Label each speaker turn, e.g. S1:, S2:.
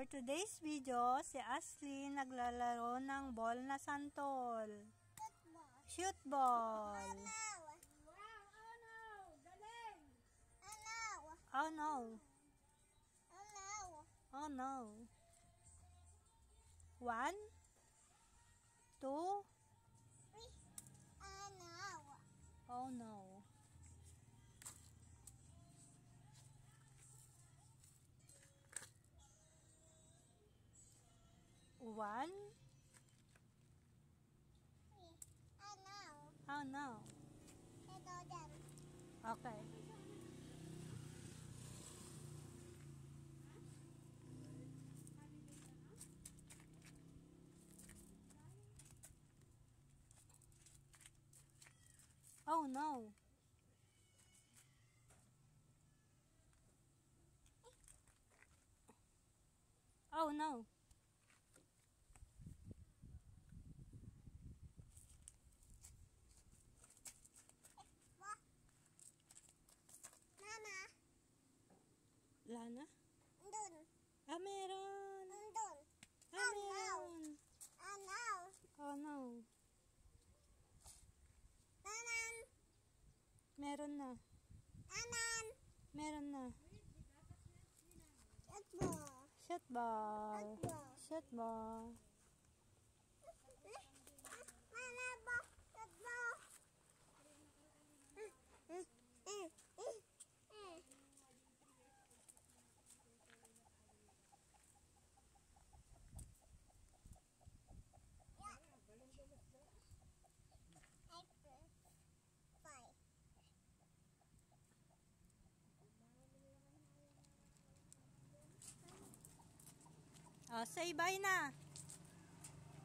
S1: For today's video, si Ashley naglalaro ng ball na santol. Shoot ball. Oh no. Oh no. 1, 2,
S2: 3.
S1: oh no. One. Oh no. Okay. Oh no. Oh no. Lana?
S2: Andun.
S1: Ah, meron.
S2: Andun.
S1: Ah, meron. Oh no.
S2: Nanan.
S1: Meron na.
S2: Nanan.
S1: Meron na.
S2: Shot ball.
S1: Shot ball.
S2: Mana ba? Shot ball.
S1: Oh, say bye na.